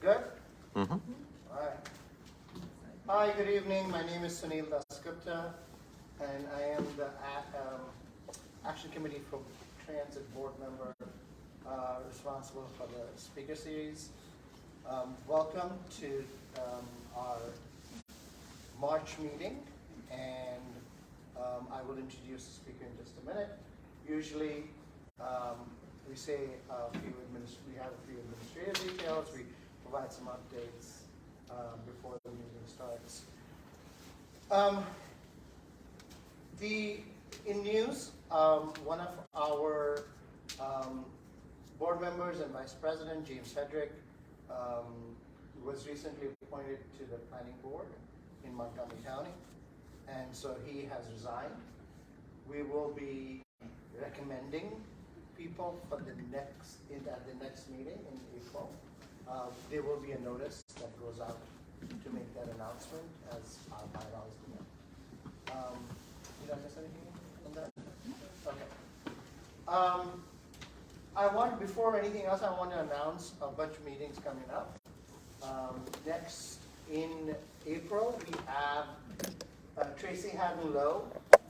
Good? Mm-hmm. All right. Hi, good evening. My name is Sunil Dasgupta, and I am the Action Committee for Transit Board member responsible for the speaker series. Welcome to our March meeting, and I will introduce the speaker in just a minute. Usually, we say we have a few administrative details. We provide some updates before the meeting starts. In news, one of our board members and vice president, James Hedrick, was recently appointed to the planning board in Montgomery County, and so he has resigned. We will be recommending people for the next meeting in April. There will be a notice that goes out to make that announcement as our bylaws do. Did I miss anything on that? Okay. Before anything else, I want to announce a bunch of meetings coming up. Next in April, we have Tracy Haddon-Lowe,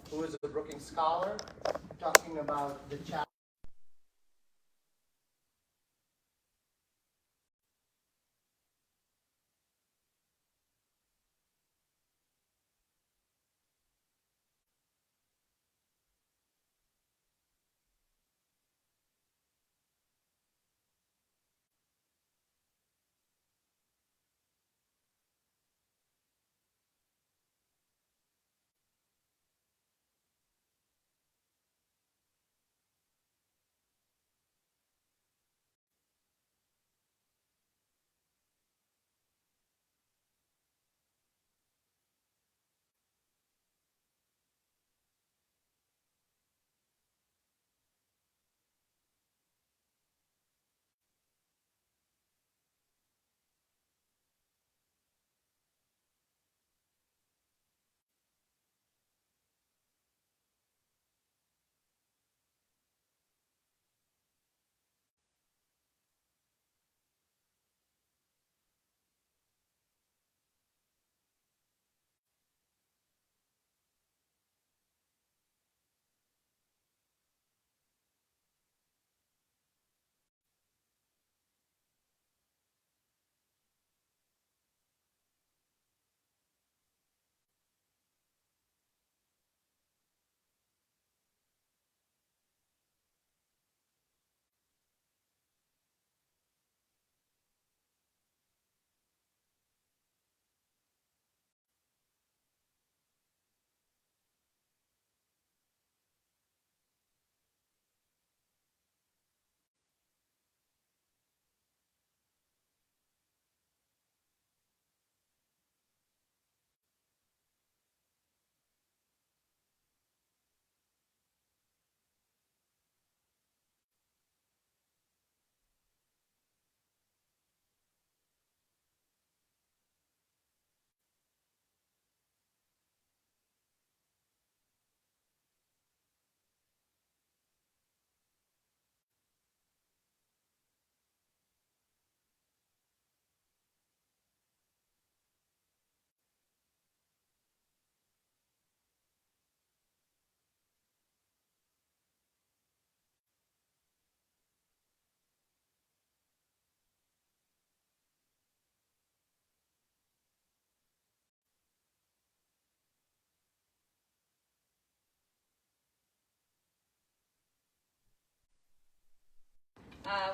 who is a Brookings Scholar, talking about the challenge.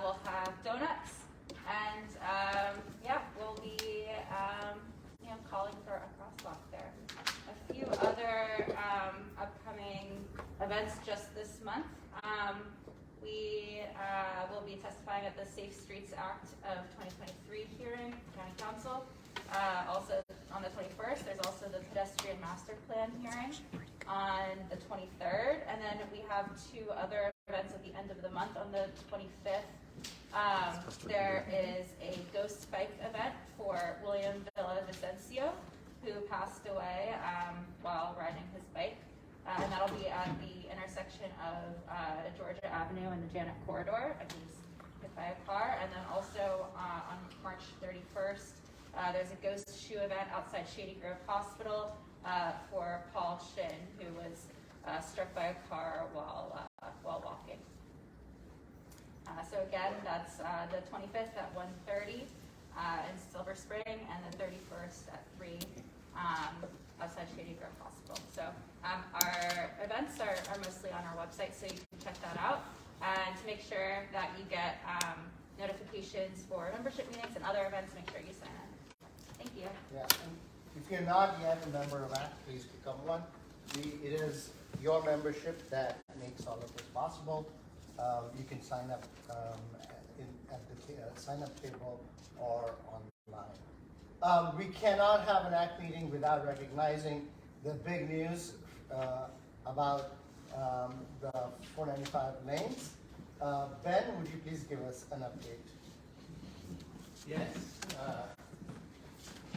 We'll have donuts, and we'll be calling for a crosswalk there. A few other upcoming events just this month. We will be testifying at the Safe Streets Act of 2023 hearing, County Council. Also on the 21st, there's also the Pedestrian Master Plan hearing on the 23rd, and then we have two other events at the end of the month. On the 25th, there is a ghost bike event for William Villavicencio, who passed away while riding his bike, and that'll be at the intersection of Georgia Avenue and the Janet Corridor. I can just hit by a car, and then also on March 31st. There's a ghost shoe event outside Shady Grove Hospital for Paul Shin, who was struck by a car while walking. So again, that's the 25th at 1:30 in Silver Spring, and the 31st at 3 outside Shady Grove Hospital. So our events are mostly on our website, so you can check that out. And to make sure that you get notifications for membership meetings and other events, make sure you sign in. Thank you. Yeah, and if you're not yet a member of ACT, please become one. It is your membership that makes all of this possible. You can sign up at the sign-up table or online. We cannot have an ACT meeting without recognizing the big news about the 495 lanes. Ben, would you please give us an update? Yes.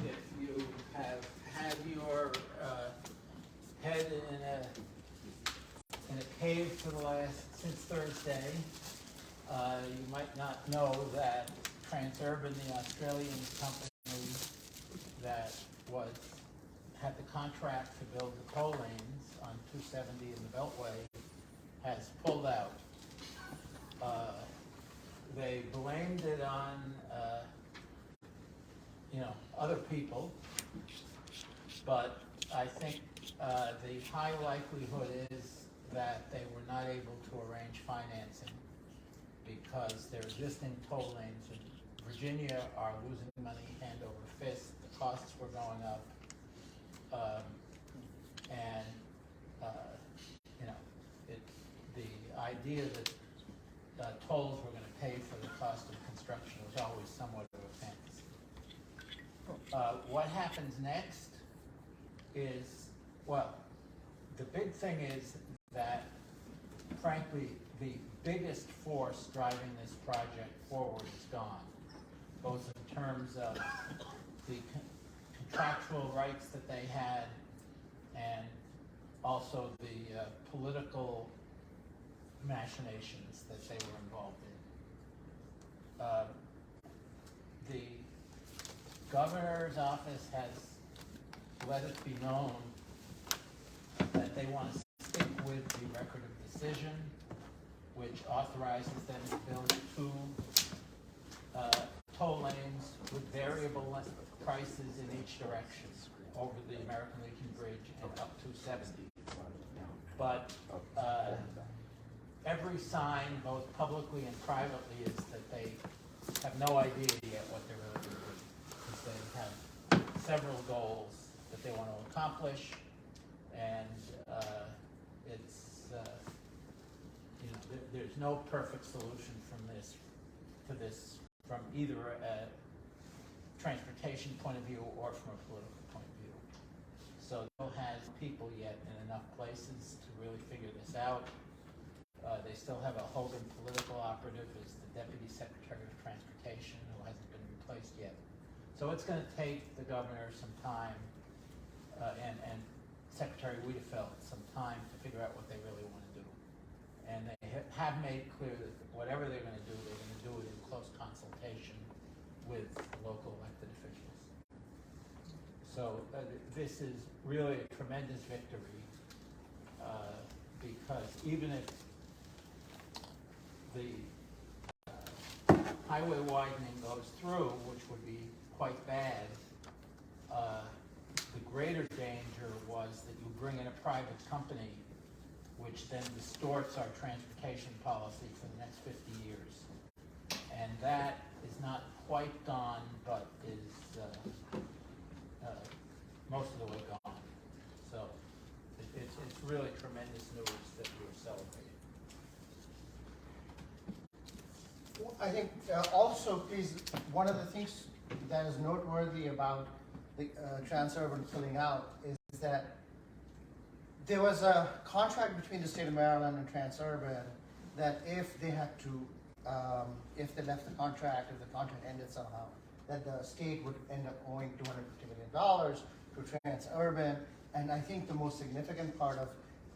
If you have had your head in a cave for since Thursday, you might not know that Transurban, the Australian company that had the contract to build the toll lanes on 270 in the Beltway, has pulled out. They blamed it on other people, but I think the high likelihood is that they were not able to arrange financing because their existing toll lanes in Virginia are losing money hand over fist. The costs were going up, and the idea that tolls were going to pay for the cost of construction was always somewhat of a fantasy. What happens next is, well, the big thing is that, frankly, the biggest force driving this project forward is gone, both in terms of the contractual rights that they had and also the political machinations that they were involved in. The governor's office has let it be known that they want to stick with the record of decision, which authorizes them to build 2 toll lanes with variable prices in each direction over the American Legion Bridge and up to 70. But every sign, both publicly and privately, is that they have no idea yet what they're really going to do, because they have several goals that they want to accomplish, and there's no perfect solution from either a transportation point of view or from a political point of view. So no has people yet in enough places to really figure this out. They still have a Hogan political operative as the Deputy Secretary of Transportation, who hasn't been replaced yet. So it's going to take the governor some time, and Secretary Wiedefeld some time to figure out what they really want to do. And they have made clear that whatever they're going to do, they're going to do it in close consultation with local elected officials. So this is really a tremendous victory, because even if the highway widening goes through, which would be quite bad, the greater danger was that you bring in a private company, which then distorts our transportation policy for the next 50 years. And that is not quite gone, but is most of the way gone. So it's really tremendous news that we're celebrating. I think also, please, one of the things that is noteworthy about the Transurban pulling out is that there was a contract between the state of Maryland and Transurban that if they had to, if they left the contract, if the contract ended somehow, that the state would end up owing $250 million to Transurban. And I think the most significant part of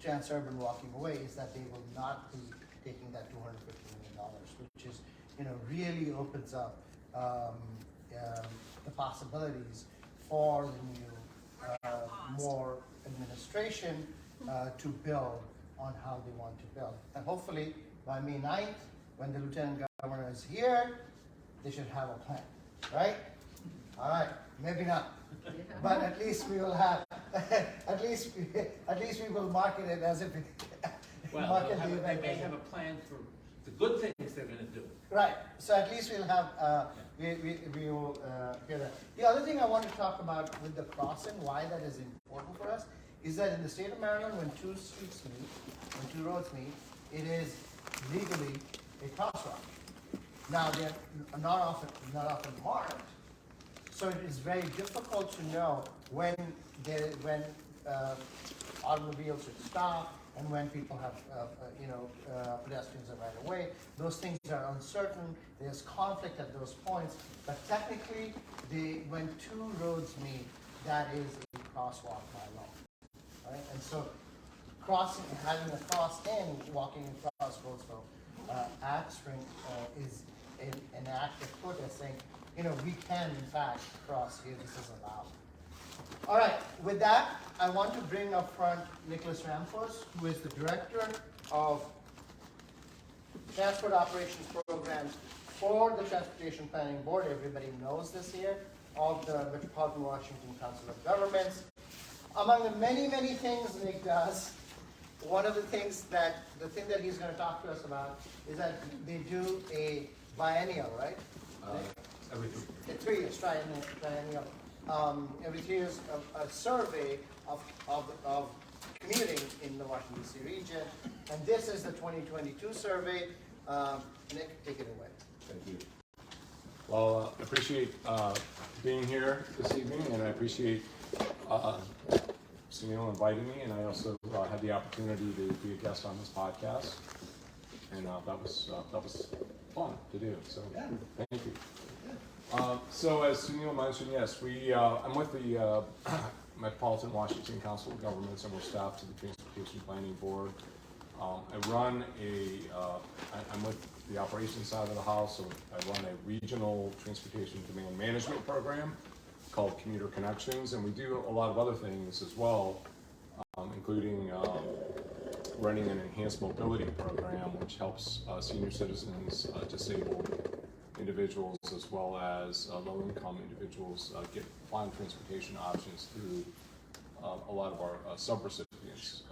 Transurban walking away is that they will not be taking that $250 million, which is, really opens up the possibilities for the new, more administration to build on how they want to build. And hopefully by May 9th, when the Lieutenant Governor is here, they should have a plan, right? All right, maybe not, but at least we will have, at least we will market it as if it. Well, they may have a plan for the good things they're gonna do. Right, so at least we'll have, we will hear that. The other thing I want to talk about with the crossing, why that is important for us, is that in the state of Maryland, when two streets meet, when two roads meet, it is legally a crosswalk. Now, they're not often marked, so it is very difficult to know when automobiles should stop and when people have, pedestrians are right away. Those things are uncertain. There's conflict at those points, but technically, when two roads meet, that is a crosswalk by law. Right? And so having a cross in, walking across Roseville at Spring is an act of protest saying, we can in fact cross here, this is allowed. All right, with that, I want to bring up front Nicholas Ramfos, who is the Director of Transport Operations Programs for the Transportation Planning Board. Everybody knows this here, of the Metropolitan Washington Council of Governments. Among the many, many things Nick does, one of the thing that he's going to talk to us about is that they do a biennial, right? Every 3 years, triennial. Every 3 years, a survey of commuting in the Washington D.C. region, and this is the 2022 survey. Nick, take it away. Thank you. Well, I appreciate being here this evening, and I appreciate Sunil inviting me, and I also had the opportunity to be a guest on this podcast, and that was fun to do. So thank you. So as Sunil mentioned, yes, I'm with the Metropolitan Washington Council of Governments, and we're staff to the Transportation Planning Board. I'm with the operations side of the house, so I run a regional transportation demand management program called Commuter Connections, and we do a lot of other things as well, including running an enhanced mobility program, which helps senior citizens, disabled individuals, as well as low-income individuals get prime transportation options through a lot of our sub-recipients,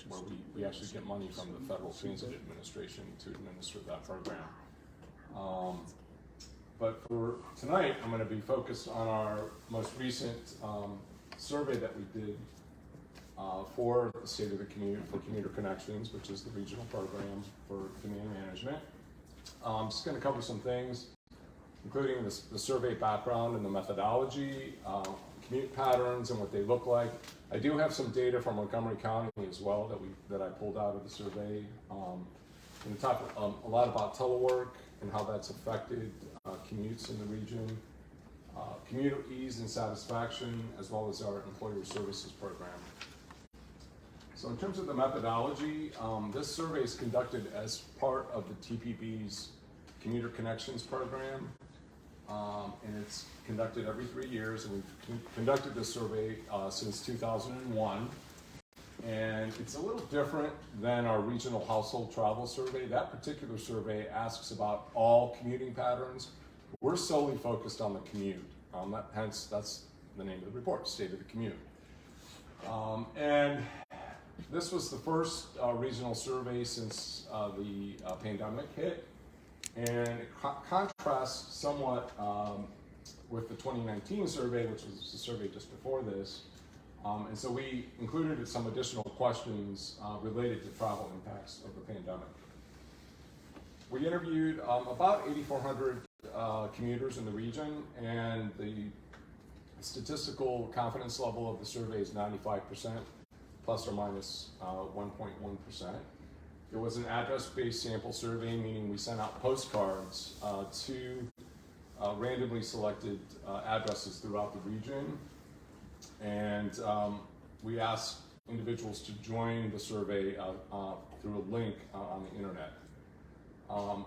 where we actually get money from the Federal Transit Administration to administer that program. But for tonight, I'm going to be focused on our most recent survey that we did for the State of the Commute, for Commuter Connections, which is the regional program for demand management. I'm just going to cover some things, including the survey background and the methodology, commute patterns and what they look like. I do have some data from Montgomery County as well that I pulled out of the survey. And talk a lot about telework and how that's affected commutes in the region, commuter ease and satisfaction, as well as our employer services program. So in terms of the methodology, this survey is conducted as part of the TPB's Commuter Connections program, and it's conducted every 3 years, and we've conducted this survey since 2001. And it's a little different than our regional household travel survey. That particular survey asks about all commuting patterns. We're solely focused on the commute. Hence, that's the name of the report, State of the Commute. And this was the first regional survey since the pandemic hit. And it contrasts somewhat with the 2019 survey, which was the survey just before this. And so we included some additional questions related to travel impacts of the pandemic. We interviewed about 8,400 commuters in the region, and the statistical confidence level of the survey is 95%, plus or minus 1.1%. It was an address-based sample survey, meaning we sent out postcards to randomly selected addresses throughout the region. And we asked individuals to join the survey through a link on the internet.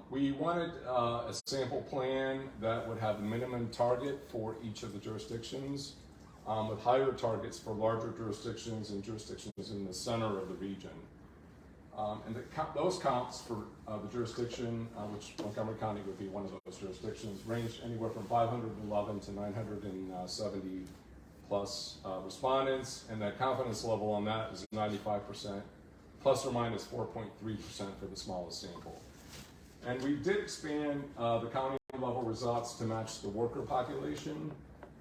We wanted a sample plan that would have a minimum target for each of the jurisdictions, with higher targets for larger jurisdictions and jurisdictions in the center of the region. And those counts for the jurisdiction, which Montgomery County would be one of those jurisdictions, range anywhere from 511 to 970 plus respondents, and the confidence level on that is 95%, plus or minus 4.3% for the smallest sample. And we did expand the county level results to match the worker population,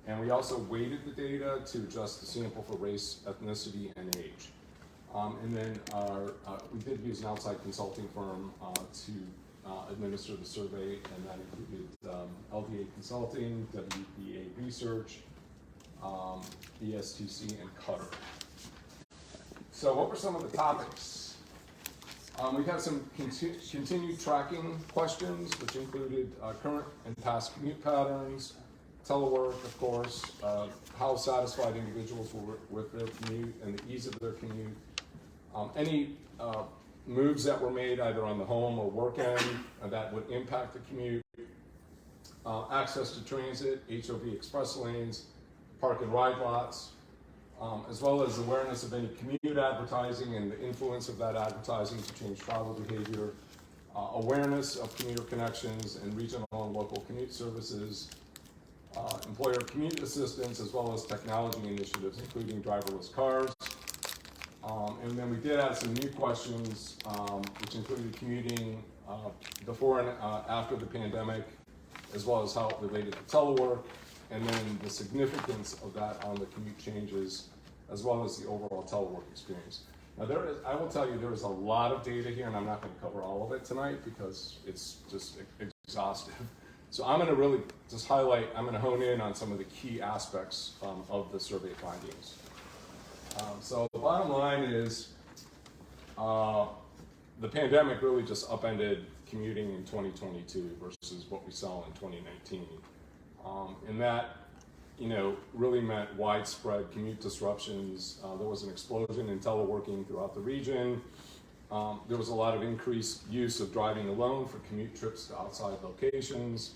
and we also weighted the data to adjust the sample for race, ethnicity, and age. And then we did use an outside consulting firm to administer the survey, and that included LDA Consulting, WBA Research, ESTC, and Cutter. So what were some of the topics? We had some continued tracking questions, which included current and past commute patterns, telework, of course, how satisfied individuals were with their commute and the ease of their commute, any moves that were made either on the home or work end that would impact the commute, access to transit, HOV express lanes, park and ride lots, as well as awareness of any commute advertising and the influence of that advertising to change travel behavior, awareness of commuter connections and regional and local commute services, employer commute assistance, as well as technology initiatives, including driverless cars. And then we did add some new questions, which included commuting before and after the pandemic, as well as how it related to telework, and then the significance of that on the commute changes, as well as the overall telework experience. Now I will tell you, there is a lot of data here, and I'm not going to cover all of it tonight because it's just exhaustive. So I'm going to really just highlight, I'm going to hone in on some of the key aspects of the survey findings. So the bottom line is the pandemic really just upended commuting in 2022 versus what we saw in 2019. And that, really meant widespread commute disruptions. There was an explosion in teleworking throughout the region. There was a lot of increased use of driving alone for commute trips to outside locations.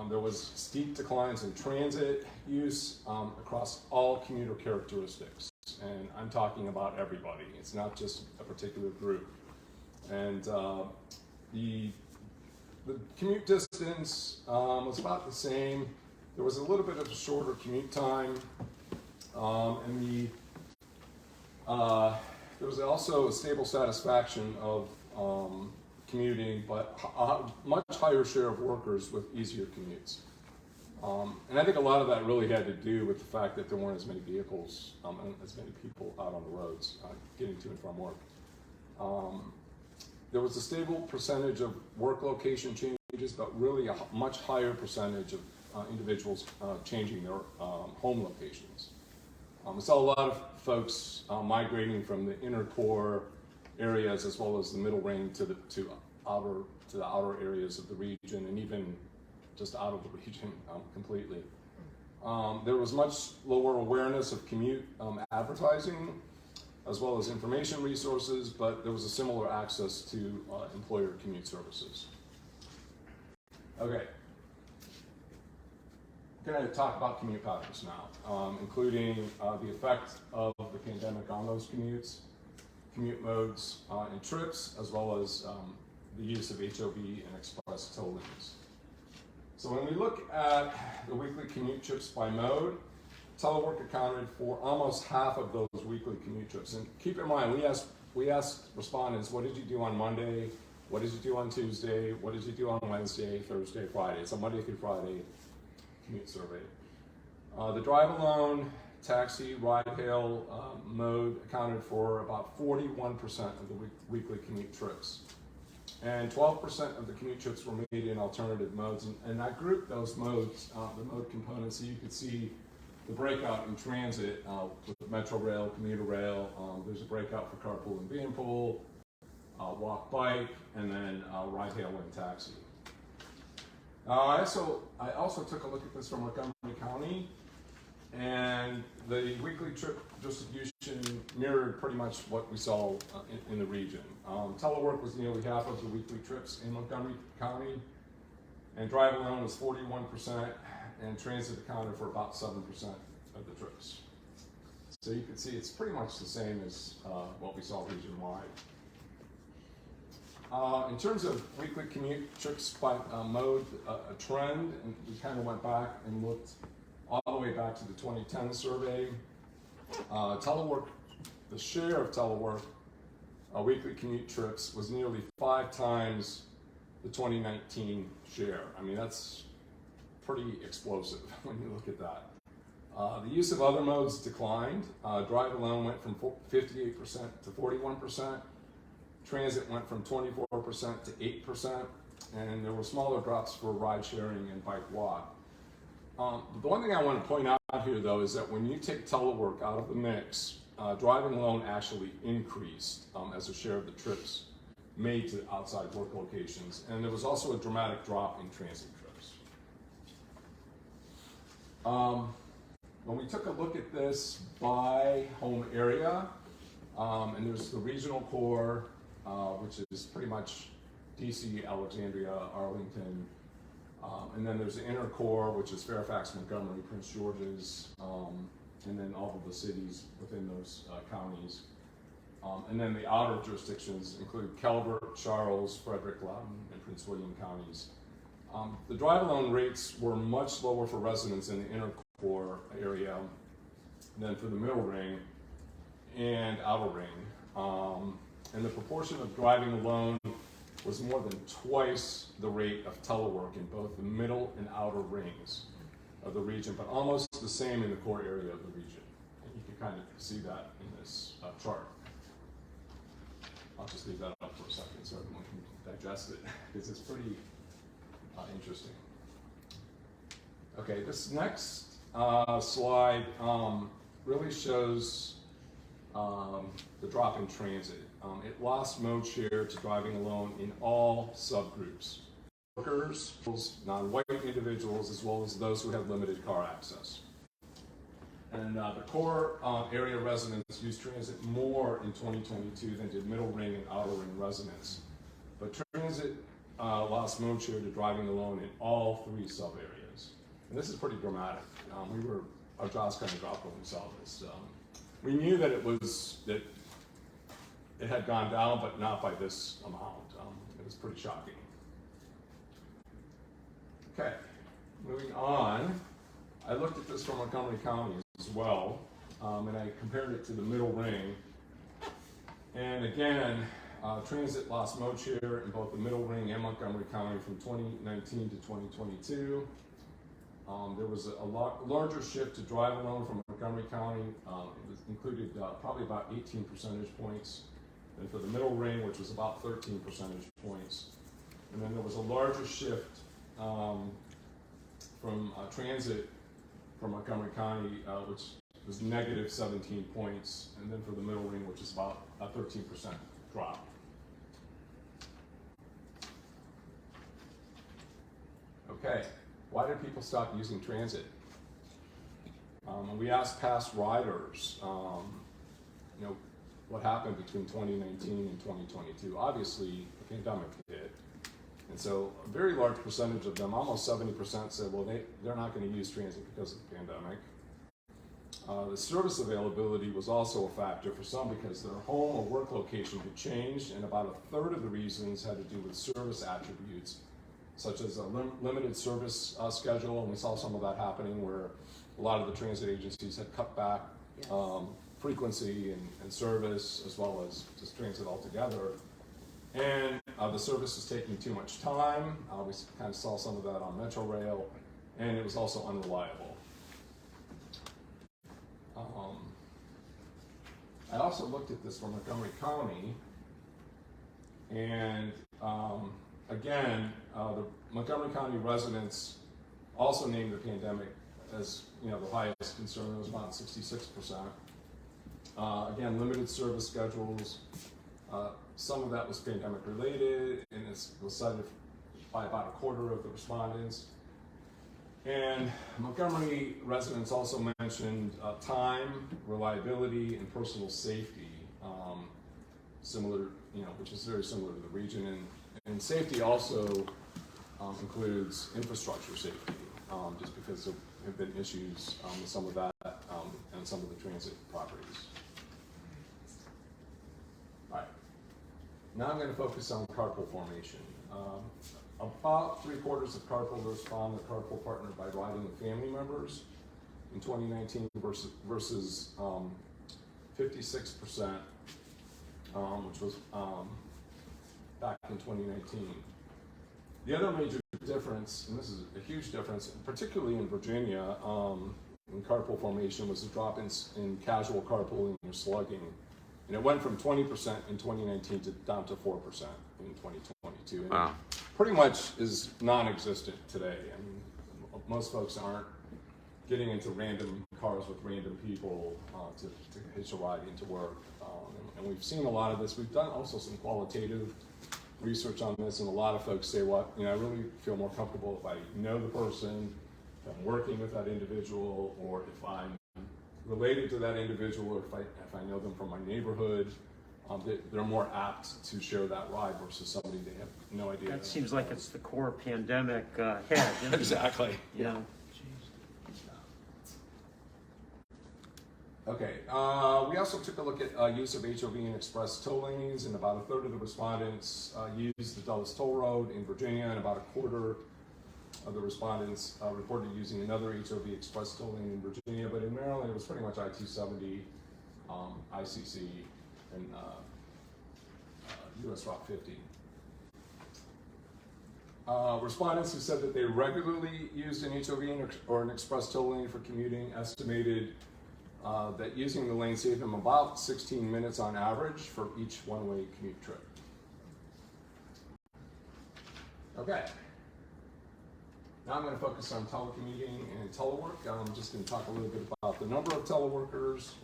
There was steep declines in transit use across all commuter characteristics. And I'm talking about everybody. It's not just a particular group. And the commute distance was about the same. There was a little bit of a shorter commute time. And there was also a stable satisfaction of commuting, but a much higher share of workers with easier commutes. And I think a lot of that really had to do with the fact that there weren't as many vehicles and as many people out on the roads getting to and from work. There was a stable percentage of work location changes, but really a much higher percentage of individuals changing their home locations. We saw a lot of folks migrating from the inner core areas as well as the middle ring to the outer areas of the region, and even just out of the region completely. There was much lower awareness of commute advertising as well as information resources, but there was a similar access to employer commute services. Okay. I'm going to talk about commute patterns now, including the effect of the pandemic on those commutes, commute modes and trips, as well as the use of HOV and express toll lanes. So when we look at the weekly commute trips by mode, telework accounted for almost half of those weekly commute trips. And keep in mind, we asked respondents, what did you do on Monday? What did you do on Tuesday? What did you do on Wednesday, Thursday, Friday? It's a Monday through Friday commute survey. The drive alone, taxi, ride hail mode accounted for about 41% of the weekly commute trips. And 12% of the commute trips were made in alternative modes. And I grouped those modes, the mode components, so you could see the breakout in transit with Metro Rail, commuter rail. There's a breakout for carpool and vanpool, walk, bike, and then ride hail and taxi. I also took a look at this from Montgomery County, And the weekly trip distribution mirrored pretty much what we saw in the region. Telework was nearly half of the weekly trips in Montgomery County, and drive alone was 41%, and transit accounted for about 7% of the trips. So you can see it's pretty much the same as what we saw region-wide. In terms of weekly commute trips by mode, a trend, and we kind of went back and looked all the way back to the 2010 survey. Telework, the share of telework weekly commute trips was nearly 5 times the 2019 share. I mean, that's pretty explosive when you look at that. The use of other modes declined. Drive alone went from 58% to 41%. Transit went from 24% to 8%, and there were smaller drops for ride sharing and bike walk. The one thing I want to point out here, though, is that when you take telework out of the mix, driving alone actually increased as a share of the trips made to outside work locations, and there was also a dramatic drop in transit trips. When we took a look at this by home area, and there's the regional core, which is pretty much DC, Alexandria, Arlington, and then there's the inner core, which is Fairfax, Montgomery, Prince George's, and then all of the cities within those counties. And then the outer jurisdictions include Calvert, Charles, Frederick, Loudoun, and Prince William counties. The drive-alone rates were much lower for residents in the inner core area than for the middle ring and outer ring. And the proportion of driving alone was more than twice the rate of telework in both the middle and outer rings of the region, but almost the same in the core area of the region. And you can kind of see that in this chart. I'll just leave that up for a second so everyone can digest it, because it's pretty interesting. Okay, this next slide really shows the drop in transit. It lost mode share to driving alone in all subgroups: workers, non-white individuals, as well as those who have limited car access. And the core area residents used transit more in 2022 than did middle ring and outer ring residents. But transit lost mode share to driving alone in all 3 sub-areas. And this is pretty dramatic. Our jaws kind of dropped when we saw this. We knew that it had gone down, but not by this amount. It was pretty shocking. Okay, moving on. I looked at this from Montgomery County as well, and I compared it to the middle ring. And again, transit lost mode share in both the middle ring and Montgomery County from 2019 to 2022. There was a larger shift to drive alone from Montgomery County. It included probably about 18 percentage points. And for the middle ring, which was about 13 percentage points. And then there was a larger shift from transit from Montgomery County, which was negative 17 points. And then for the middle ring, which is about a 13% drop. Okay, why did people stop using transit? And we asked past riders, what happened between 2019 and 2022. Obviously, the pandemic hit. And so a very large percentage of them, almost 70%, said, well, they're not going to use transit because of the pandemic. The service availability was also a factor for some because their home or work location had changed, and about a third of the reasons had to do with service attributes, such as a limited service schedule, and we saw some of that happening where a lot of the transit agencies had cut back frequency and service, as well as just transit altogether. And the service was taking too much time. We kind of saw some of that on Metro Rail, and it was also unreliable. I also looked at this from Montgomery County, and again, the Montgomery County residents also named the pandemic as the highest concern. It was about 66%. Again, limited service schedules. Some of that was pandemic related, and it was cited by about a quarter of the respondents. And Montgomery residents also mentioned time, reliability, and personal safety, similar, which is very similar to the region. And safety also includes infrastructure safety, just because there have been issues with some of that and some of the transit properties. All right. Now I'm going to focus on carpool formation. About 3/4 of carpoolers found their carpool partner by riding with family members in 2019 versus 56%, which was back in 2019. The other major difference, and this is a huge difference, particularly in Virginia, in carpool formation, was the drop in casual carpooling or slugging. And it went from 20% in 2019 to down to 4% in 2022. And wow. Pretty much is non-existent today. I mean, most folks aren't getting into random cars with random people to hitch a ride into work. And we've seen a lot of this. We've done also some qualitative research on this, and a lot of folks say, I really feel more comfortable if I know the person, if I'm working with that individual, or if I'm related to that individual, or if I know them from my neighborhood. They're more apt to share that ride versus somebody they have no idea. That seems like it's the core pandemic head. Exactly. Yeah. Okay, we also took a look at use of HOV and express toll lanes, and about 1/3 of the respondents used the Dulles Toll Road in Virginia, and about 1/4 of the respondents reported using another HOV express toll lane in Virginia, but in Maryland it was pretty much I-270, ICC, and US Route 50. Respondents who said that they regularly used an HOV or an express toll lane for commuting estimated that using the lane saved them about 16 minutes on average for each one-way commute trip. Okay. Now I'm going to focus on telecommuting and telework. I'm just going to talk a little bit about the number of teleworkers,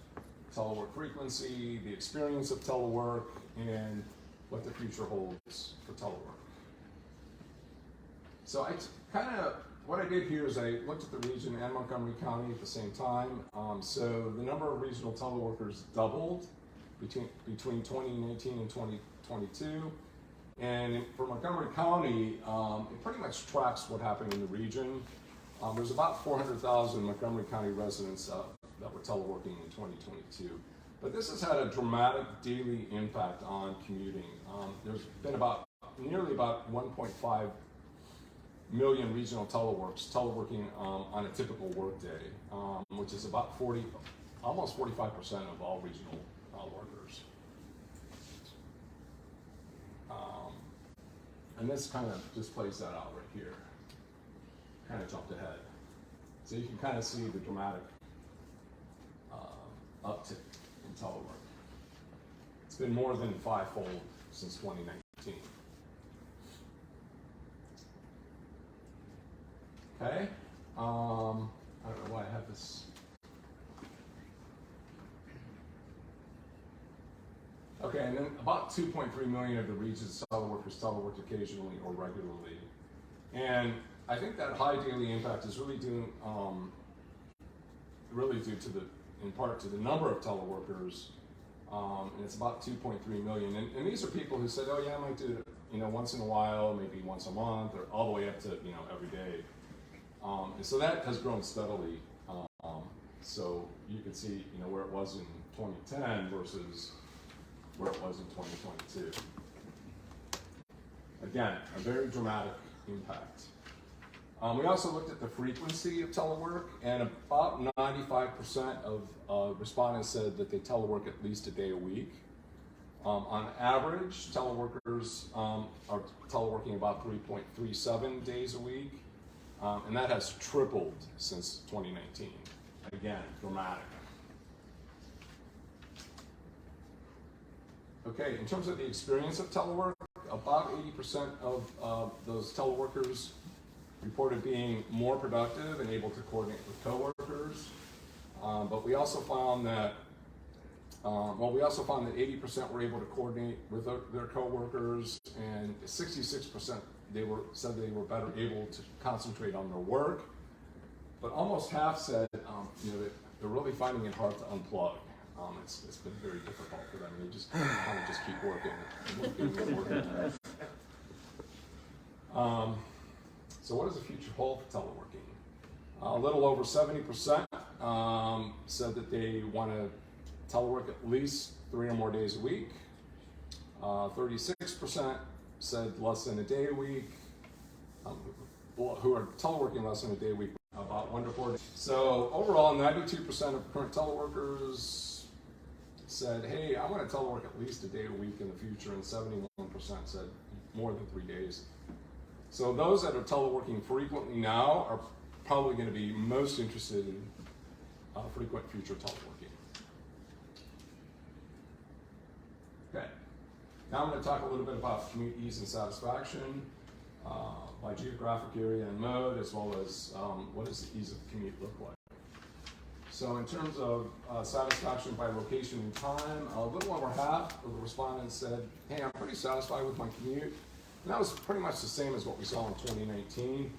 telework frequency, the experience of telework, and what the future holds for telework. So what I did here is I looked at the region and Montgomery County at the same time. So the number of regional teleworkers doubled between 2019 and 2022. And for Montgomery County, it pretty much tracks what happened in the region. There's about 400,000 Montgomery County residents that were teleworking in 2022. But this has had a dramatic daily impact on commuting. There's been nearly about 1.5 million regional teleworking on a typical workday, which is about almost 45% of all regional workers. And this kind of just plays that out right here. Kind of jumped ahead. So you can kind of see the dramatic uptick in telework. It's been more than fivefold since 2019. Okay, I don't know why I have this. Okay, and then about 2.3 million of the region's teleworkers teleworked occasionally or regularly. And I think that high daily impact is really due in part to the number of teleworkers, and it's about 2.3 million. And these are people who said, oh yeah, I might do it, once in a while, maybe once a month, or all the way up to, every day. And so that has grown steadily. So you can see, where it was in 2010 versus where it was in 2022. Again, a very dramatic impact. We also looked at the frequency of telework, and about 95% of respondents said that they telework at least a day a week. On average, teleworkers are teleworking about 3.37 days a week. And that has tripled since 2019. Again, dramatic. Okay, in terms of the experience of telework, about 80% of those teleworkers reported being more productive and able to coordinate with coworkers. But we also found that 80% were able to coordinate with their coworkers, and 66% said they were better able to concentrate on their work, but almost half said, you know, that they're really finding it hard to unplug. It's been very difficult for them. They just kind of just keep working. So what does the future hold for teleworking? A little over 70% said that they want to telework at least 3 or more days a week. 36% said less than a day a week. Who are teleworking less than a day a week, about 1 to 4 days. So overall, 92% of current teleworkers said, hey, I want to telework at least a day a week in the future, and 71% said more than 3 days. So those that are teleworking frequently now are probably going to be most interested in frequent future teleworking. Okay, now I'm going to talk a little bit about commute ease and satisfaction by geographic area and mode, as well as what does the ease of commute look like. So in terms of satisfaction by location and time, a little over half of the respondents said, hey, I'm pretty satisfied with my commute. And that was pretty much the same as what we saw in 2019.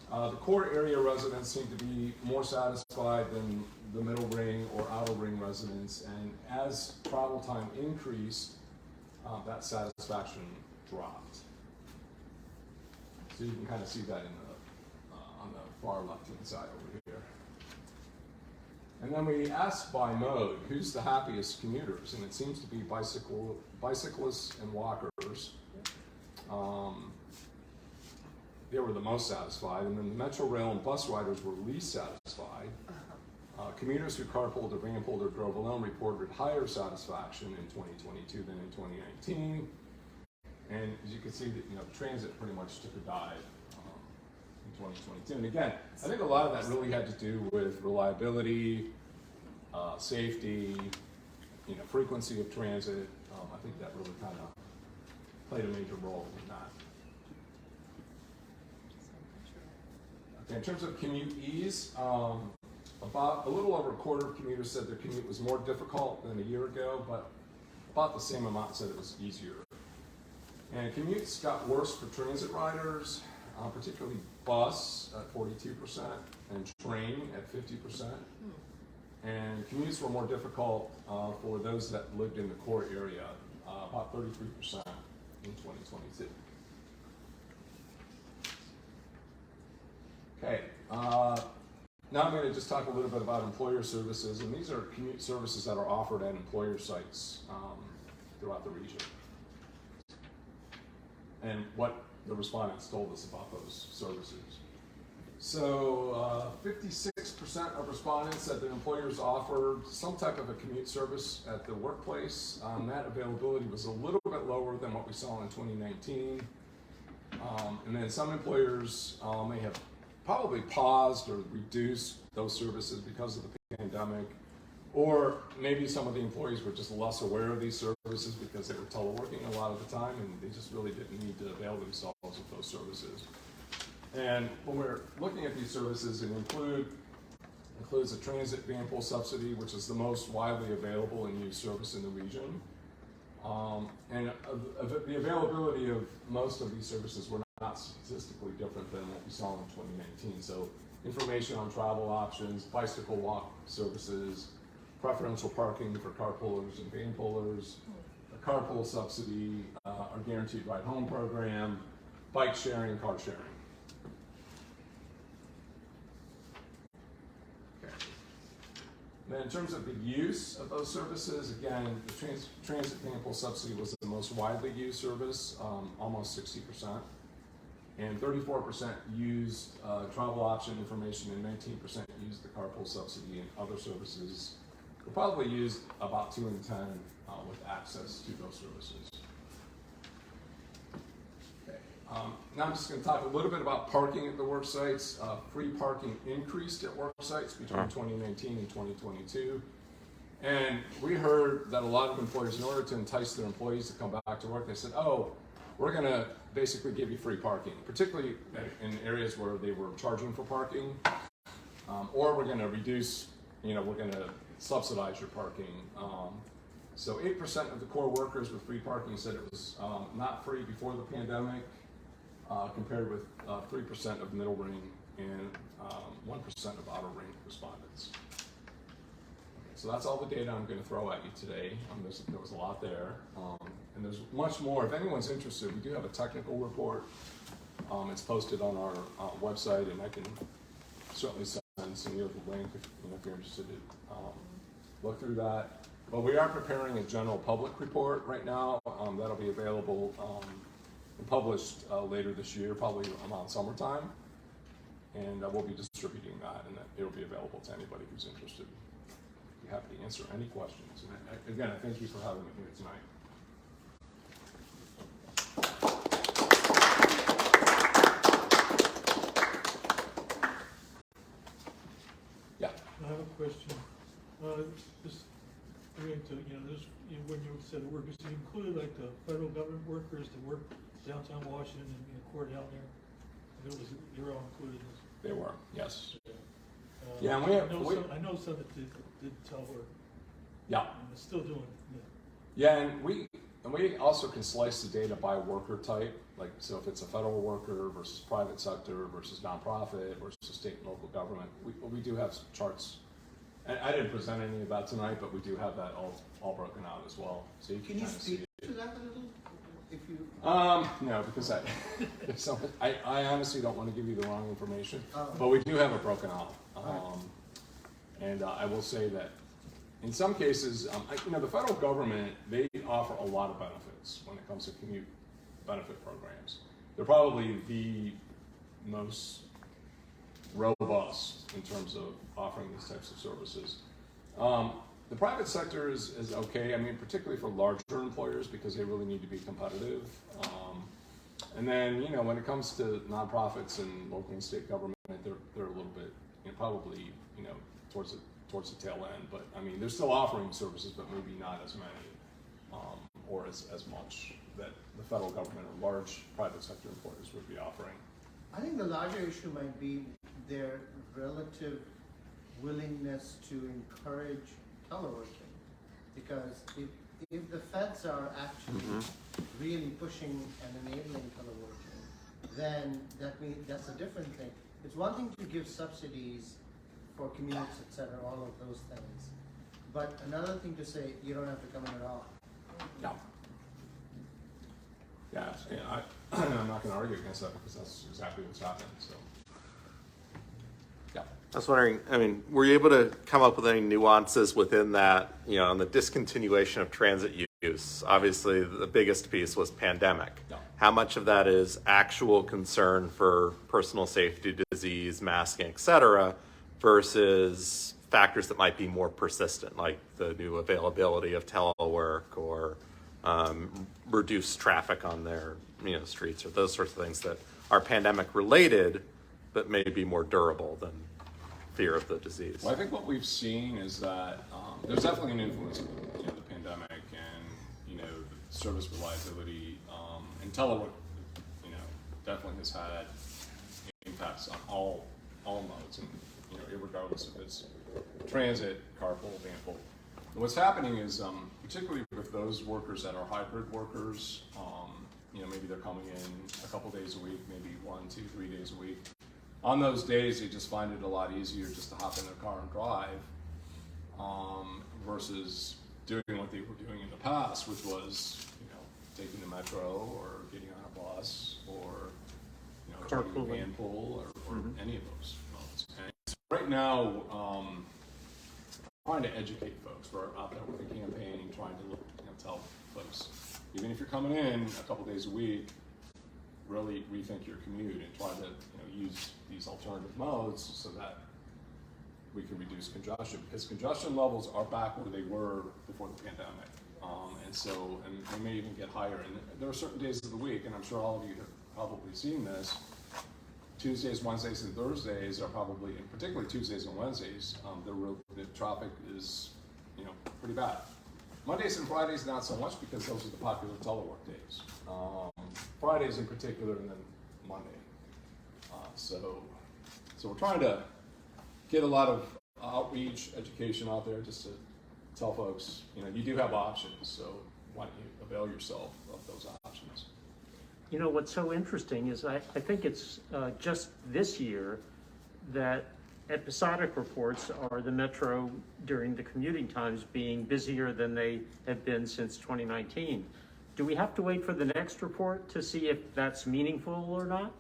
The core area residents seem to be more satisfied than the middle ring or outer ring residents. And as travel time increased, that satisfaction dropped. So you can kind of see that in the, on the far left-hand side over here. And then we asked by mode, who's the happiest commuters? And it seems to be bicyclists and walkers. They were the most satisfied, and then the Metro Rail and bus riders were least satisfied. Commuters who carpooled or vanpooled or drove alone reported higher satisfaction in 2022 than in 2019. And as you can see, that transit pretty much took a dive in 2022. And again, I think a lot of that really had to do with reliability, safety, frequency of transit. I think that really kind of played a major role in that. Okay, in terms of commute ease, about a little over a quarter of commuters said their commute was more difficult than a year ago, but about the same amount said it was easier. And commutes got worse for transit riders, particularly bus at 42% and train at 50%. And commutes were more difficult for those that lived in the core area, about 33% in 2022. Okay, now I'm going to just talk a little bit about employer services, and these are commute services that are offered at employer sites throughout the region. And what the respondents told us about those services. So 56% of respondents said that employers offered some type of a commute service at the workplace. That availability was a little bit lower than what we saw in 2019. And then some employers may have probably paused or reduced those services because of the pandemic. Or maybe some of the employees were just less aware of these services because they were teleworking a lot of the time and they just really didn't need to avail themselves of those services. And when we're looking at these services, it includes a transit van pool subsidy, which is the most widely available and used service in the region. And the availability of most of these services were not statistically different than what we saw in 2019. So information on travel options, bicycle walk services, preferential parking for carpoolers and vanpoolers, a carpool subsidy, our guaranteed ride home program, bike sharing, car sharing. Okay. Then in terms of the use of those services, again, the transit vanpool subsidy was the most widely used service, almost 60%. And 34% used travel option information, and 19% used the carpool subsidy, and other services were probably used about 2 in 10 with access to those services. Okay. Now I'm just going to talk a little bit about parking at the work sites. Free parking increased at work sites between 2019 and 2022. And we heard that a lot of employers, in order to entice their employees to come back to work, they said, oh, we're going to basically give you free parking, particularly in areas where they were charging for parking, or we're going to reduce, we're going to subsidize your parking. So 8% of the core workers with free parking said it was not free before the pandemic, compared with 3% of middle ring and 1% of outer ring respondents. So that's all the data I'm going to throw at you today. There was a lot there, and there's much more. If anyone's interested, we do have a technical report. It's posted on our website, and I can certainly send you the link if you're interested in look through that. But we are preparing a general public report right now that'll be available and published later this year, probably around summertime, and we'll be distributing that, and it'll be available to anybody who's interested. Be happy to answer any questions. And again, I thank you for having me here tonight. Yeah. I have a question. This, when you said workers, you included like the federal government workers that work downtown Washington and in the court down there. They're all included in this. They were, yes. Yeah, and I know some that did telework. Yeah. And they're still doing it. Yeah, and we also can slice the data by worker type. Like, so if it's a federal worker versus private sector versus nonprofit versus state and local government, we do have some charts. And I didn't present any of that tonight, but we do have that all broken out as well. So you can kind of see it. To that a little? If you... No, because I honestly don't want to give you the wrong information, Oh. but we do have it broken out. And I will say that in some cases, the federal government, they offer a lot of benefits when it comes to commute benefit programs. They're probably the most robust in terms of offering these types of services. The private sector is okay, particularly for larger employers because they really need to be competitive. And then, when it comes to nonprofits and local and state government, they're a little bit, probably, towards the tail end. But they're still offering services, but maybe not as many or as much that the federal government or large private sector employers would be offering. I think the larger issue might be their relative willingness to encourage teleworking, because if the feds are actually really pushing and enabling teleworking, then that's a different thing. It's one thing to give subsidies for commutes, etc., all of those things, but another thing to say you don't have to come in at all. Yeah, I'm not going to argue against that because that's exactly what's happening. So, yeah. I was wondering, were you able to come up with any nuances within that, on the discontinuation of transit use? Obviously, the biggest piece was pandemic. Yeah. How much of that is actual concern for personal safety, disease, masking, et cetera, versus factors that might be more persistent, like the new availability of telework or reduced traffic on their streets, or those sorts of things that are pandemic related but may be more durable than fear of the disease? Well, I think what we've seen is that there's definitely an influence of the pandemic and service reliability, and telework definitely has had impacts on all modes, and regardless if it's transit, carpool, vanpool. What's happening is, particularly with those workers that are hybrid workers, maybe they're coming in a couple days a week, maybe 1, 2, 3 days a week. On those days, they just find it a lot easier just to hop in their car and drive, versus doing what they were doing in the past, which was, taking the metro or getting on a bus or, taking a vanpool or any of those modes. And so right now, trying to educate folks. We're out there with a campaign trying to tell folks, even if you're coming in a couple days a week, really rethink your commute and try to use these alternative modes so that we can reduce congestion, because congestion levels are back where they were before the pandemic. And they may even get higher. And there are certain days of the week, and I'm sure all of you have probably seen this, Tuesdays, Wednesdays, and Thursdays are probably, and particularly Tuesdays and Wednesdays, the traffic is, pretty bad. Mondays and Fridays, not so much, because those are the popular telework days. Fridays in particular, and then Monday. So we're trying to get a lot of outreach, education out there, just to tell folks, you do have options, so why don't you avail yourself of those options? What's so interesting is I think it's just this year that episodic reports are the Metro during the commuting times being busier than they have been since 2019. Do we have to wait for the next report to see if that's meaningful or not?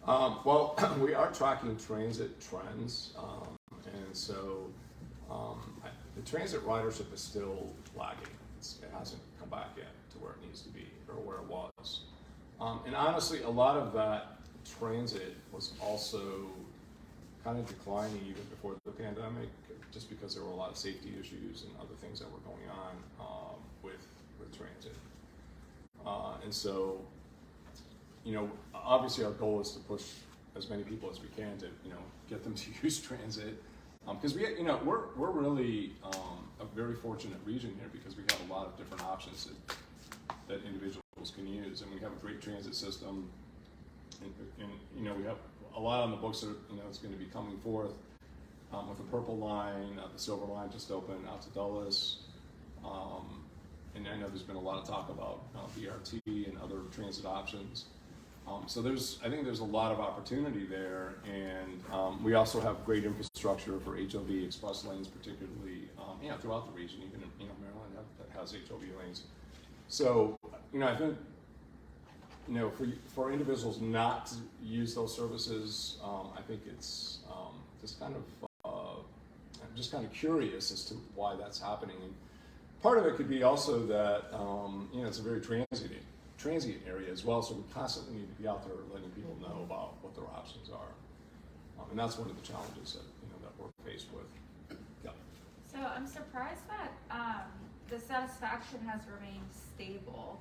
Well, we are tracking transit trends, and so the transit ridership is still lagging. It hasn't come back yet to where it needs to be or where it was. And honestly, a lot of that transit was also kind of declining even before the pandemic, just because there were a lot of safety issues and other things that were going on with transit. And so, you know, obviously our goal is to push as many people as we can to, you know, get them to use transit. Because we're really a very fortunate region here because we have a lot of different options that individuals can use, and we have a great transit system. And you know, we have a lot on the books that is going to be coming forth with the Purple Line, the Silver Line just opened out to Dulles. And I know there's been a lot of talk about BRT and other transit options. So I think there's a lot of opportunity there, and we also have great infrastructure for HOV express lanes, particularly throughout the region. Even Maryland that has HOV lanes. So I think for individuals not to use those services, I think it's just kind of I'm just kind of curious as to why that's happening. And part of it could be also that it's a very transient area as well, so we constantly need to be out there letting people know about what their options are, and that's one of the challenges that that we're faced with. Yeah. So I'm surprised that the satisfaction has remained stable,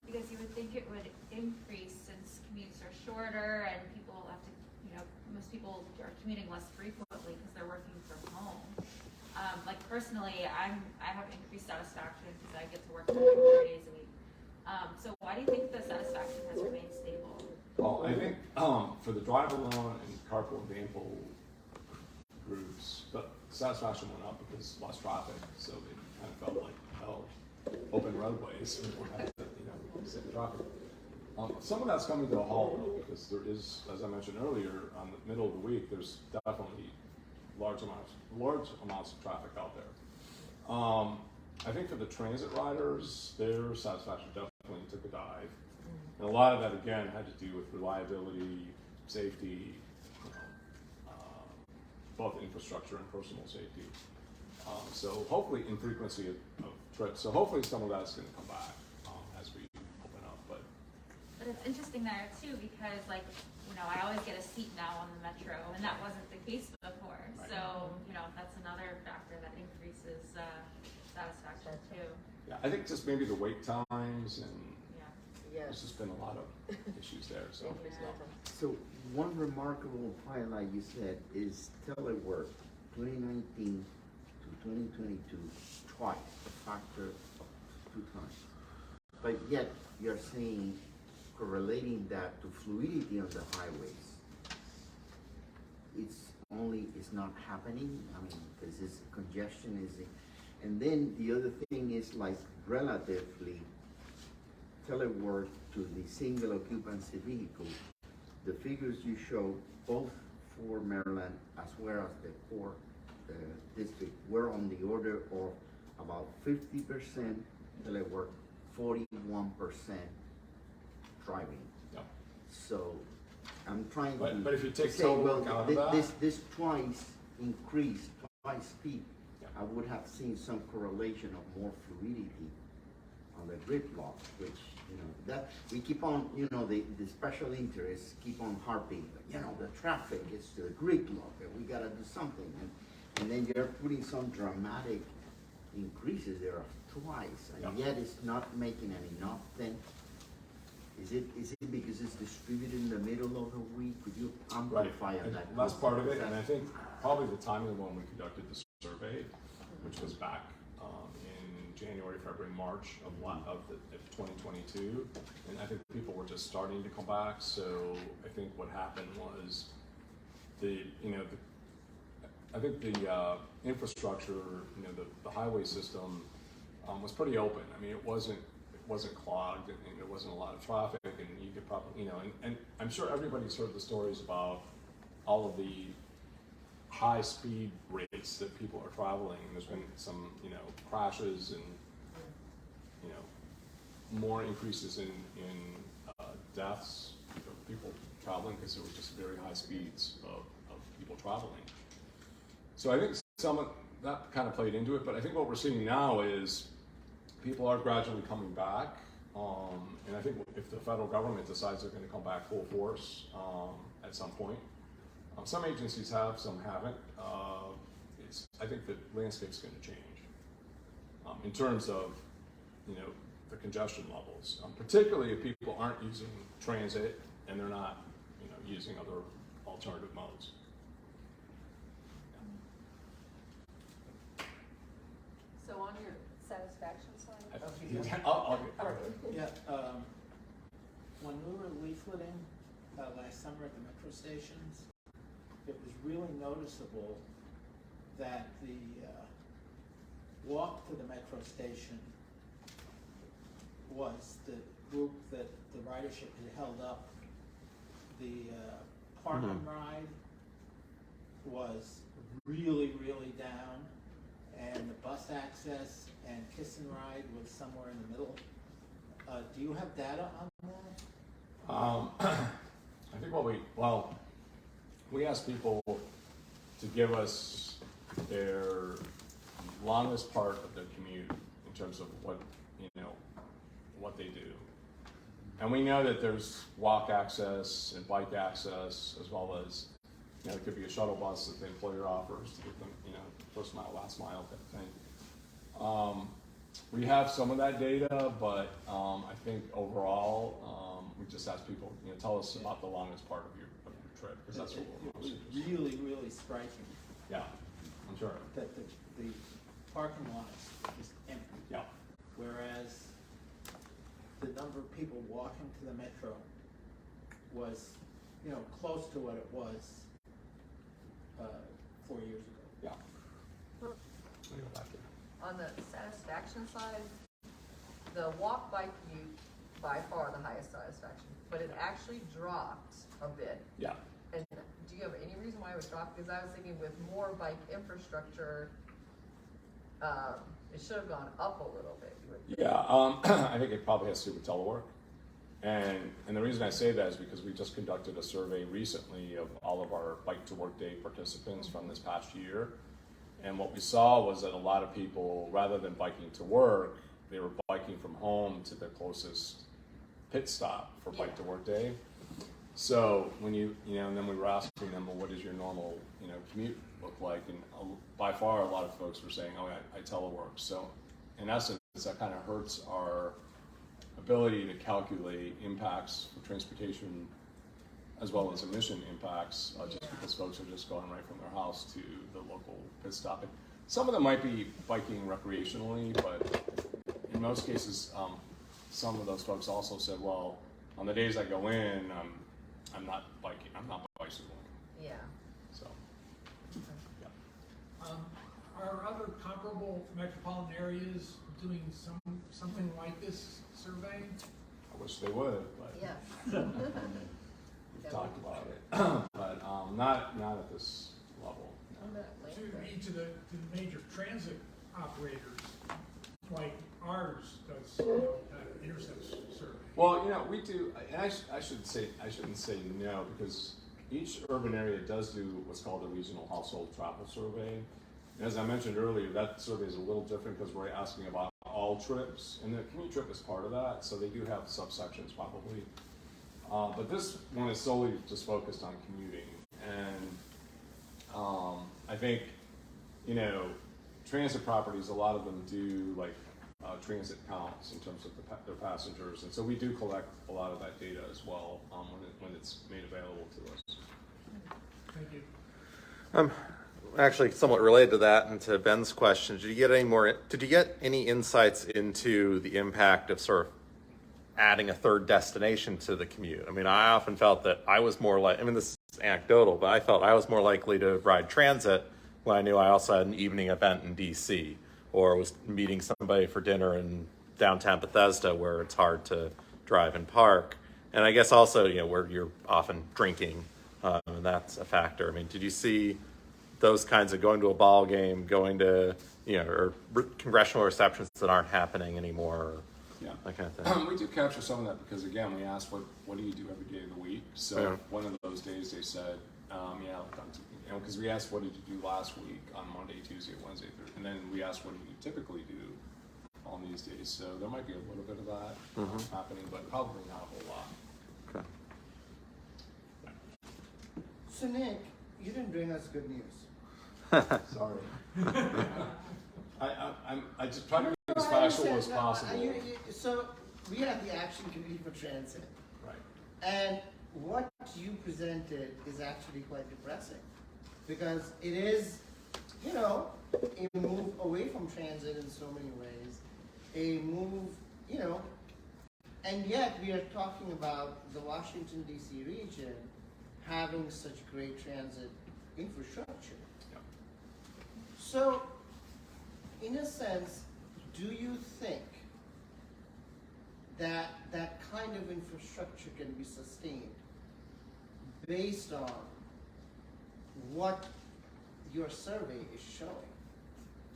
because you would think it would increase since commutes are shorter and people have to, most people are commuting less frequently because they're working from home. Like personally, I have increased satisfaction because I get to work 4 days a week. So why do you think the satisfaction has remained stable? Well, I think for the drive alone and carpool and vanpool groups, the satisfaction went up because less traffic, so they kind of felt like, open roadways, we don't have to, sit in traffic. Some of that's coming to a halt though, because there is, as I mentioned earlier, on the middle of the week, there's definitely large amounts of traffic out there. I think for the transit riders, their satisfaction definitely took a dive. And a lot of that, again, had to do with reliability, safety, both infrastructure and personal safety. So hopefully, in frequency of trips. So hopefully some of that's going to come back as we open up. But it's interesting there too, because I always get a seat now on the Metro, and that wasn't the case before. Right. So that's another factor that increases satisfaction too. Yeah, I think just maybe the wait times and Yes. there's just been a lot of issues there. So So one remarkable highlight you said is telework, 2019 to 2022, twice, a factor of 2 times. But yet you're saying, correlating that to fluidity on the highways, it's not happening. I mean, because this congestion is, and then the other thing is like relatively telework to the single occupancy vehicle. The figures you show both for Maryland as well as the core district were on the order of about 50% telework, 41% driving. yeah. So I'm trying to. But if you take say, telework out of that, this twice increase, twice speed, Yeah. I would have seen some correlation of more fluidity on the grid block, which that we keep on, the special interests keep on harping. The traffic is the grid block, and we gotta do something, and then you're putting some dramatic increases there twice, and Yeah. yet it's not making enough. Then is it because it's distributed in the middle of the week? Could you amplify on and that? that's part of it. And I think probably the timing of when we conducted the survey, which was back in January, February, March of 2022, and I think people were just starting to come back. So I think what happened was I think the infrastructure, the highway system was pretty open. I mean, it wasn't clogged, and there wasn't a lot of traffic, and you could probably, and I'm sure everybody's heard the stories about all of the high speed rates that people are traveling. There's been some, crashes and, more increases in deaths of people traveling because there were just very high speeds of people traveling. So I think some of that kind of played into it, but I think what we're seeing now is people are gradually coming back. And I think if the federal government decides they're going to come back full force at some point, some agencies have, some haven't. I think the landscape's going to change in terms of, the congestion levels, particularly if people aren't using transit and they're not, using other alternative modes. So on your satisfaction slide? When we were leafleting last summer at the metro stations, it was really noticeable that the walk to the metro station was the group that the ridership had held up. The park and ride was really, really down, and the bus access and kiss and ride was somewhere in the middle. Do you have data on that? I think we asked people to give us their longest part of their commute in terms of what they do. And we know that there's walk access and bike access, as well as, it could be a shuttle bus that the employer offers to get them, first mile, last mile type of thing. We have some of that data, but I think overall, we just ask people, tell us about the longest part of your trip, because that's what we're most interested in. Really, really striking. Yeah, I'm sure. That the parking lots is empty. Yeah. Whereas the number of people walking to the metro was, close to what it was 4 years ago. Yeah. Let me go back there. On the satisfaction side, the walk bike commute, by far the highest satisfaction, but it actually dropped a bit. Yeah. And do you have any reason why it would drop? Because I was thinking with more bike infrastructure, it should have gone up a little bit. Yeah, I think it probably has to do with telework. And the reason I say that is because we just conducted a survey recently of all of our Bike to Work Day participants from this past year. And what we saw was that a lot of people, rather than biking to work, they were biking from home to their closest pit stop for Bike to Work Day. So when and then we were asking them, well, what does your normal, commute look like? And by far, a lot of folks were saying, oh, I telework. So in essence, that kind of hurts our ability to calculate impacts for transportation as well as emission impacts, just because folks are just going right from their house to the local pit stop. And some of them might be biking recreationally, but in most cases, some of those folks also said, well, on the days I go in, I'm not biking, I'm not bicycling. Yeah. So, Are other comparable metropolitan areas doing something like this survey? I wish they would, but Yes. we've talked about it, but not at this level. On that To link, each of the major transit operators, like ours does, intercept survey. Well, we do, and I shouldn't say no, because each urban area does do what's called a regional household travel survey. And as I mentioned earlier, that survey is a little different because we're asking about all trips, and the commute trip is part of that, so they do have subsections probably. But this one is solely just focused on commuting, and I think, transit properties, a lot of them do like transit counts in terms of their passengers, and so we do collect a lot of that data as well when it's made available to us. Thank you. Actually, somewhat related to that and to Ben's question, did you get any insights into the impact of sort of adding a third destination to the commute? I mean, I often felt that I was more this is anecdotal, but I felt I was more likely to ride transit when I knew I also had an evening event in DC, or was meeting somebody for dinner in downtown Bethesda where it's hard to drive and park. And I guess also, where you're often drinking, and that's a factor. I mean, did you see those kinds of going to a ball game, going to, or congressional receptions that aren't happening anymore, Yeah. that kind of thing. We do capture some of that because, again, we asked what do you do every day of the week? So Yeah. one of those days they said, because we asked what did you do last week on Monday, Tuesday, Wednesday, Thursday, and then we asked what do you typically do on these days. So there might be a little bit of that happening, but probably not a whole lot. Okay. So Nick, you didn't bring us good news. Sorry. I just try to be as factual as possible. So we have the Action Committee for Transit, Right. and what you presented is actually quite depressing, because it is, a move away from transit in so many ways, a move, and yet we are talking about the Washington DC region having such great transit infrastructure. Yeah. So, in a sense, do you think that that kind of infrastructure can be sustained based on what your survey is showing?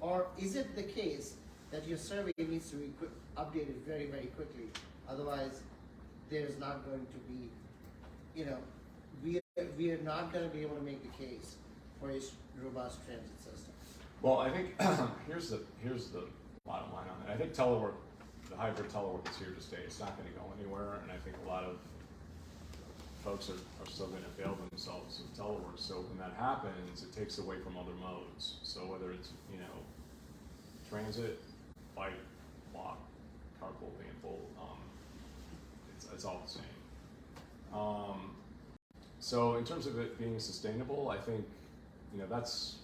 Or is it the case that your survey needs to be updated very, very quickly? Otherwise, there's not going to be, we are not going to be able to make the case for a robust transit system. Well, I think here's the bottom line on it. I think telework, the hybrid telework is here to stay. It's not going to go anywhere, and I think a lot of folks are still going to avail themselves of telework. So when that happens, it takes away from other modes. So whether it's transit, bike, walk, carpool, vanpool, it's all the same. So in terms of it being sustainable, I think that's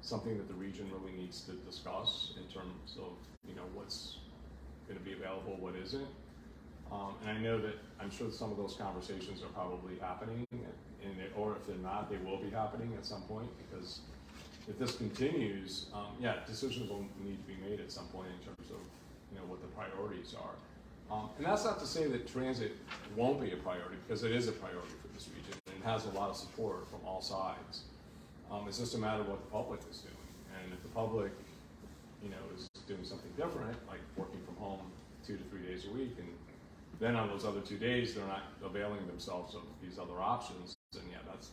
something that the region really needs to discuss in terms of what's going to be available, what isn't. And I know that I'm sure some of those conversations are probably happening, or if they're not, they will be happening at some point, because if this continues, decisions will need to be made at some point in terms of what the priorities are. And that's not to say that transit won't be a priority, because it is a priority for this region, and it has a lot of support from all sides. It's just a matter of what the public is doing, and if the public, is doing something different, like working from home 2 to 3 days a week, and then on those other 2 days they're not availing themselves of these other options, then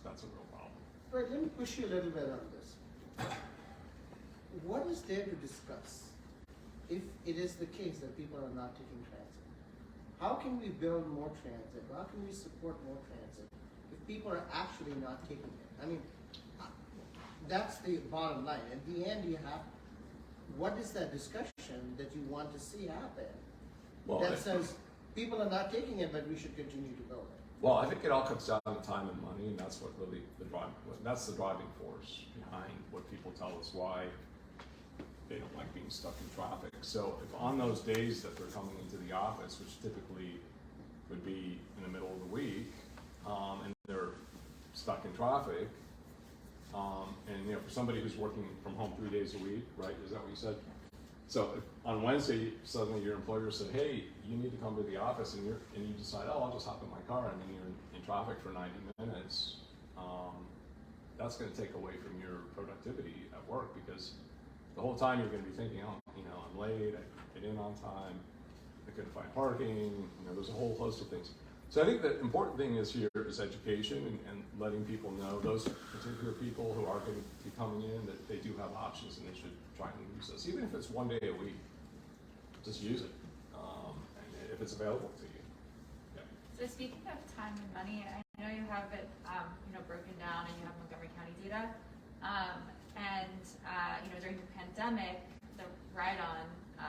that's a real problem. But let me push you a little bit on this. What is there to discuss if it is the case that people are not taking transit? How can we build more transit? How can we support more transit if people are actually not taking it? I mean, that's the bottom line. At the end, what is that discussion that you want to see happen that says people are not taking it, but we should continue to build it? Well, I think it all comes down to time and money, and that's what really that's the driving force behind what people tell us why they don't like being stuck in traffic. So if on those days that they're coming into the office, which typically would be in the middle of the week, and they're stuck in traffic, and for somebody who's working from home 3 days a week, right? Is that what you said? So if on Wednesday, suddenly your employer said, "Hey, you need to come to the office," and you decide, "Oh, I'll just hop in my car," and then you're in traffic for 90 minutes. That's going to take away from your productivity at work, because the whole time you're going to be thinking, "Oh, I'm late. I couldn't get in on time. I couldn't find parking." There's a whole host of things. So I think the important thing is education and letting people know, those particular people who are going to be coming in, that they do have options and they should try and use this. Even if it's 1 day a week, just use it, and if it's available to you. Yeah. So speaking of time and money, I know you have it, broken down, and you have Montgomery County data. During the pandemic, the ride-on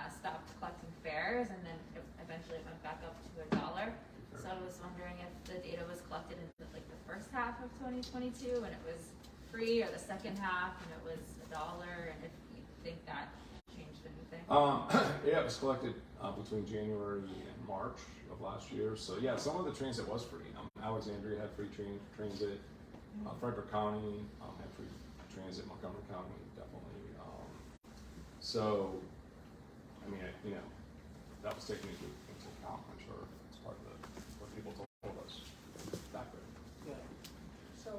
stopped collecting fares, and then eventually it went back up to $1. So I was wondering if the data was collected in the first half of 2022 when it was free, or the second half when it was $1, and if you think that changed anything. It was collected between January and March of last year. So some of the transit was free. Alexandria had free transit. Frederick County had free transit. Montgomery County definitely. That was taken into account. I'm sure it's part of what people told us back then. Yeah. So,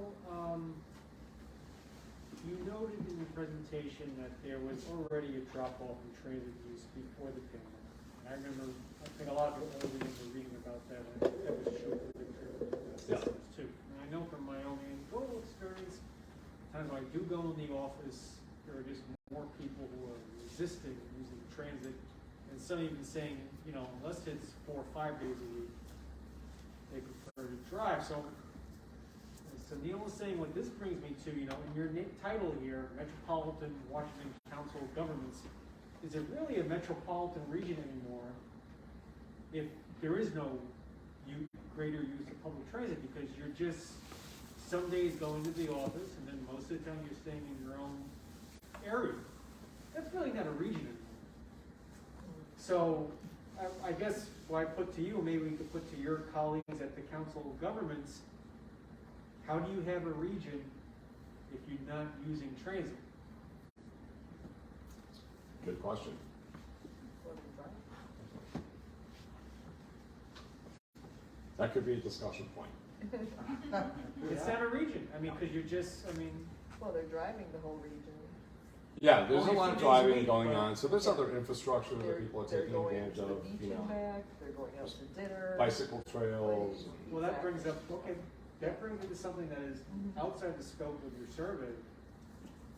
you noted in the presentation that there was already a drop-off in transit use before the pandemic. And I remember, I think a lot of people were reading about that, and that was true for the systems too. And I know from my own anecdotal experience, times when I do go in the office, there are just more people who are resisting using transit, and some even saying, you know, unless it's 4 or 5 days a week, they prefer to drive. So Neil was saying what this brings me to, you know, in your title here, Metropolitan Washington Council of Governments, is it really a metropolitan region anymore if there is no greater use of public transit, because you're just some days going to the office and then most of the time you're staying in your own area. That's really not a region anymore. So I guess what I put to you, maybe we could put to your colleagues at the Council of Governments, how do you have a region if you're not using transit? Good question. That could be a discussion point. It's not a region. I mean, because you're just, I mean. Well, they're driving the whole region. Yeah, there's a Only lot of 2 days a driving week, going but- on, so there's other infrastructure that people are taking They're going advantage to the of, beach you and know, back, they're going out to dinner. bicycle trails. Well, that brings up, okay, that brings me to something that is outside the scope of your survey.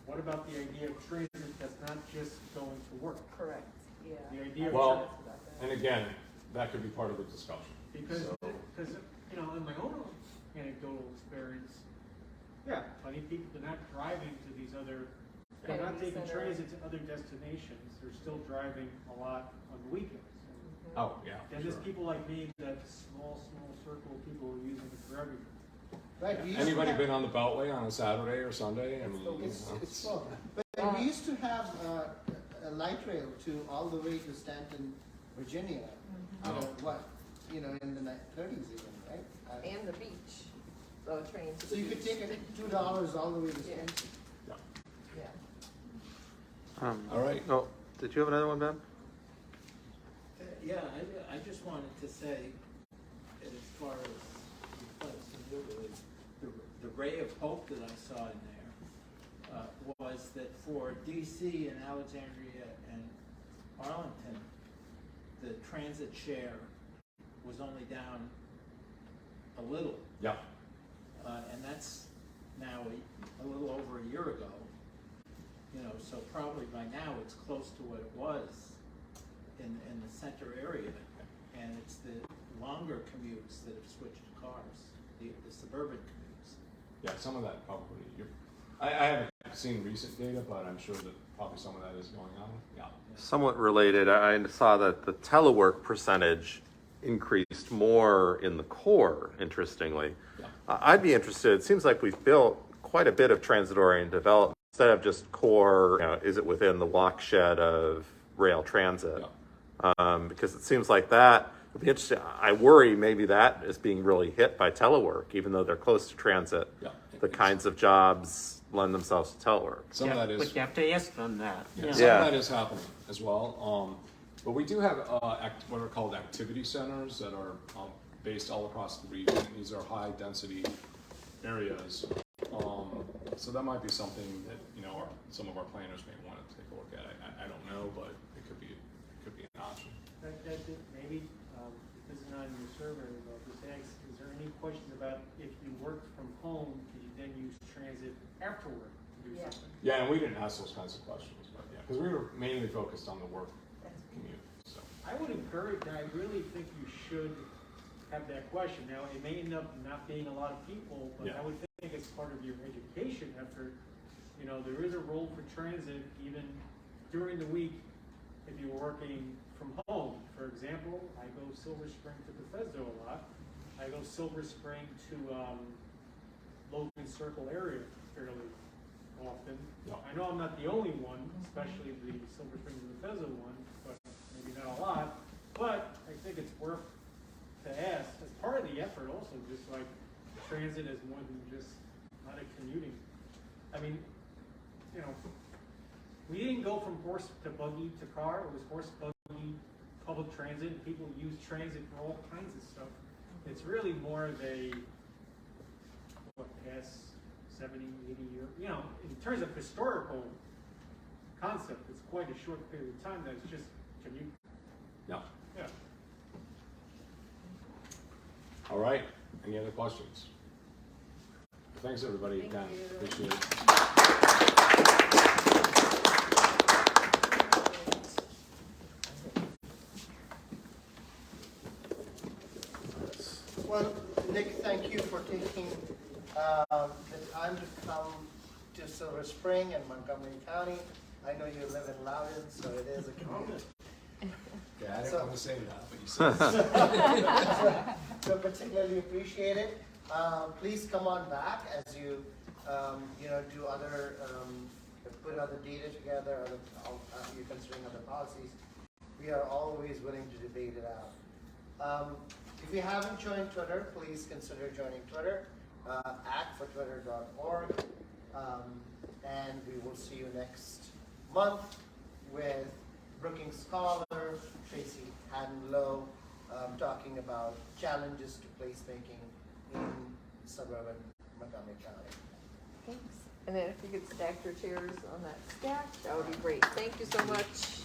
What about the idea of transit that's not just going to work? Correct, yeah. The idea of Well, That's about that. and again, that could be part of the discussion. Because, So- you know, in my own anecdotal experience, yeah, plenty of people are not driving to these other, they're not Community taking center. transit to other destinations, they're still driving a lot on the weekends. Oh, yeah. Then there's people like me, that small circle of people who are using it for everything. Right, we used to Anybody have- been on the Beltway on a Saturday or Sunday? I mean, It's slow. But we used to have a light rail to all the way to Stanton, Virginia. You know, in the 30s even, right? And the beach, the train to the So you could beach. take it $2 all the way to Yeah. Stanton. Yeah. all right. Oh, did you have another one, Ben? Yeah, I just wanted to say, as far as the ray of hope that I saw in there was that for DC and Alexandria and Arlington, the transit share was only down a little. Yeah. And that's now a little over a year ago. You know, so probably by now it's close to what it was in the center area. And it's the longer commutes that have switched to cars, the suburban commutes. Yeah, some of that probably. I haven't seen recent data, but I'm sure that probably some of that is going on. Yeah. Somewhat related, I saw that the telework percentage increased more in the core, interestingly. Yeah. I'd be interested, it seems like we've built quite a bit of transit-oriented development. Instead of just core, you know, is it within the watershed of rail transit? Yeah. Because it seems like that would be interesting. I worry maybe that is being really hit by telework, even though they're close to transit. Yeah. The kinds of jobs lend themselves to telework. Some of that is. But you have to ask them that. Yeah, some Yeah. of that is happening as well. But we do have what are called activity centers that are based all across the region. These are high density areas. So that might be something that, you know, some of our planners may want to take a look at. I don't know, but it could be an option. Maybe, this is not in your survey, but just ask, is there any questions about if you worked from home, could you then use transit afterward to do Yeah. something? Yeah, and we didn't ask those kinds of questions, but yeah, because we were mainly focused on the work commute. So I would encourage, I really think you should have that question. Now, it may end up not being a lot of people, but Yeah. I would think as part of your education effort, you know, there is a role for transit even during the week if you're working from home. For example, I go Silver Spring to Bethesda a lot. I go Silver Spring to Logan Circle area fairly often. Yeah. I know I'm not the only one, especially the Silver Spring to Bethesda one, but maybe not a lot. But I think it's worth to ask, as part of the effort also, just like transit is more than just not a commuting. I mean, you know, we didn't go from horse to buggy to car. It was horse, buggy, public transit, and people use transit for all kinds of stuff. It's really more of a, past 70, 80 year, you know, in terms of historical concept, it's quite a short period of time that it's just commute. Yeah. Yeah. All right. Any other questions? Thanks, everybody. Thank Again. you. Appreciate it. Well, Nick, thank you for taking the time to come to Silver Spring and Montgomery County. I know you live in Loudon, so it is a commute. Yeah, I didn't So- want to say that, but you said it. So particularly appreciate it. Please come on back as you, do other, put other data together, you're considering other policies. We are always willing to debate it out. If you haven't joined Twitter, please consider joining Twitter, @fortwitter.org. And we will see you next month with Brookings Scholar, Tracy Haddon-Lowe, talking about challenges to placemaking in suburban Montgomery County. Thanks. And then if you could stack your chairs on that stack, that would be great. Thank you so much.